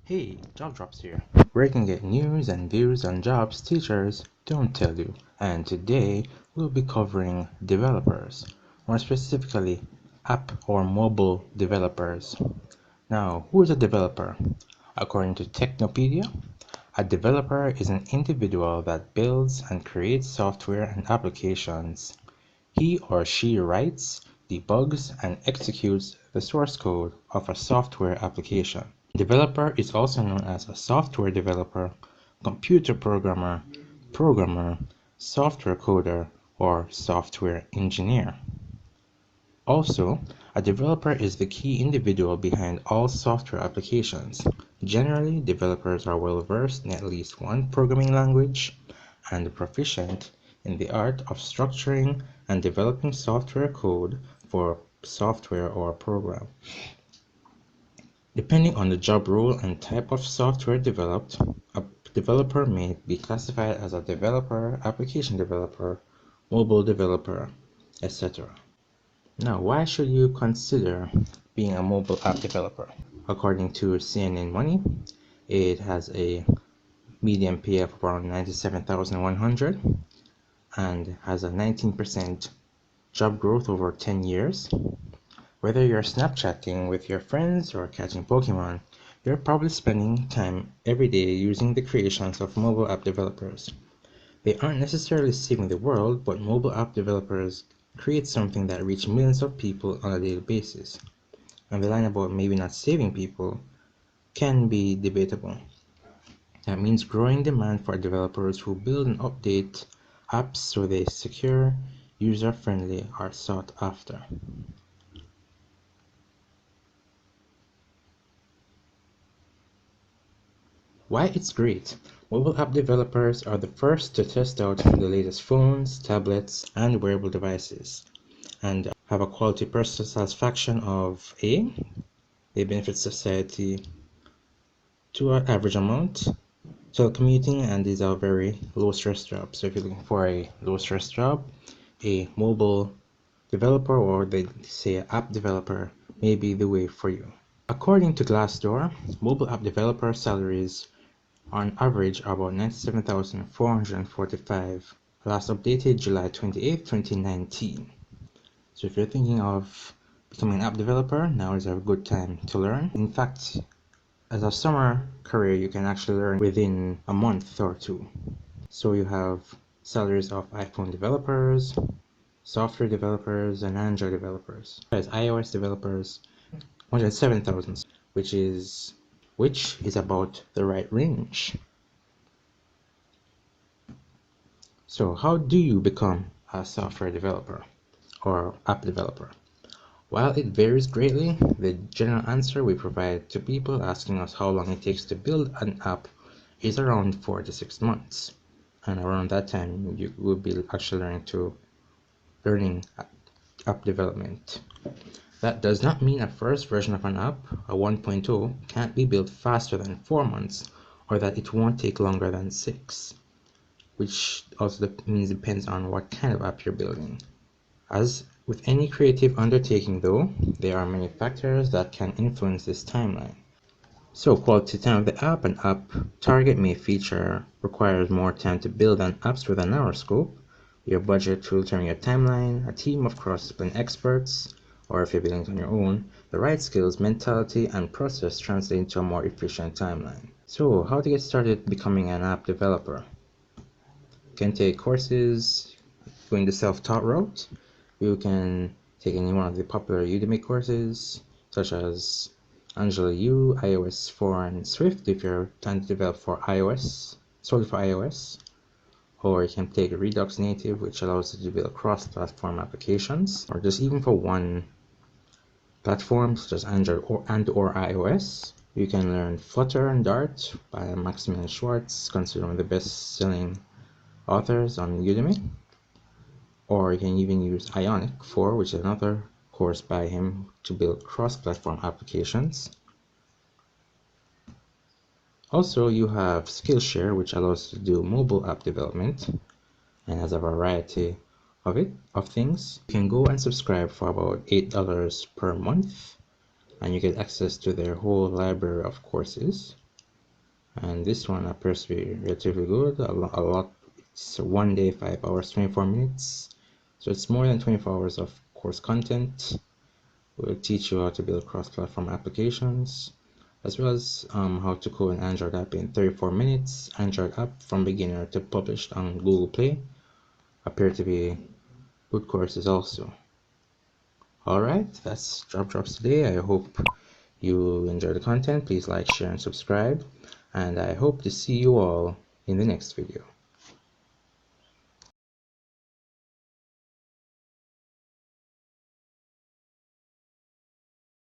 Hey, Job Drops here, where you can get news and views on jobs teachers don't tell you. And today we'll be covering developers, more specifically app or mobile developers. Now, who is a developer? According to Technopedia, a developer is an individual that builds and creates software and applications. He or she writes, debugs, and executes the source code of a software application. Developer is also known as a software developer, computer programmer, software coder, or software engineer. Also, a developer is the key individual behind all software applications. Generally, developers are well versed in at least one programming language and proficient in the art of structuring and developing software code for software or program. Depending on the job role and type of software developed, a developer may be classified as a developer, application developer, mobile developer, etc. Now, why should you consider being a mobile app developer? According to CNN Money, it has a median pay of around $97,100 and has a 19% job growth over 10 years. Whether you're Snapchatting with your friends or catching Pokemon, you're probably spending time every day using the creations of mobile app developers. They aren't necessarily saving the world, but mobile app developers create something that reaches millions of people on a daily basis. And the line about maybe not saving people can be debatable. That means growing demand for developers who build and update apps so they're secure, user-friendly, are sought after. Why it's great. Mobile app developers are the first to test out the latest phones, tablets, and wearable devices, and have a quality personal satisfaction of A. They benefit society to an average amount. Telecommuting, and these are very low stress jobs. So if you're looking for a low stress job, a mobile developer, or they say an app developer, may be the way for you. According to Glassdoor, mobile app developer salaries on average are about $97,445, last updated July 28, 2019. So if you're thinking of becoming an app developer, now is a good time to learn. In fact, as a summer career, you can actually learn within a month or two. So you have salaries of iPhone developers, software developers, and Android developers. As iOS developers, 107,000, which is about the right range. So how do you become a software developer or app developer? While it varies greatly, the general answer we provide to people asking us how long it takes to build an app is around 4 to 6 months. And around that time, you will be actually learning app development. That does not mean a first version of an app, a 1.0, can't be built faster than 4 months, or that it won't take longer than 6, which also means depends on what kind of app you're building. As with any creative undertaking though, there are many factors that can influence this timeline. So quality time of the app. An app target may feature requires more time to build than apps with a narrow scope. Your budget will determine your timeline, a team of cross-discipline experts, or if you're building it on your own, the right skills, mentality, and process translate into a more efficient timeline. So how to get started becoming an app developer? You can take courses going the self-taught route. You can take any one of the popular Udemy courses, such as Angela U, iOS 4, and Swift if you're trying to develop for iOS, solely for iOS. Or you can take Redux Native, which allows you to build cross-platform applications, or just even for one platform, such as Android or iOS. You can learn Flutter and Dart by Maximilian Schwartz, considered one of the best-selling authors on Udemy. Or you can even use Ionic 4, which is another course by him, to build cross-platform applications. Also, you have Skillshare, which allows you to do mobile app development and has a variety of things. You can go and subscribe for about $8 per month, and you get access to their whole library of courses. and this one appears to be relatively good. A lot. It's 1 day, 5 hours, 24 minutes. So it's more than 24 hours of course content. We'll teach you how to build cross-platform applications, as well as how to code an Android app in 34 minutes. Android app from beginner to published on Google Play appear to be good courses also. Alright, that's Drop Drops today. I hope you enjoy the content. Please like, share, and subscribe. And I hope to see you all in the next video.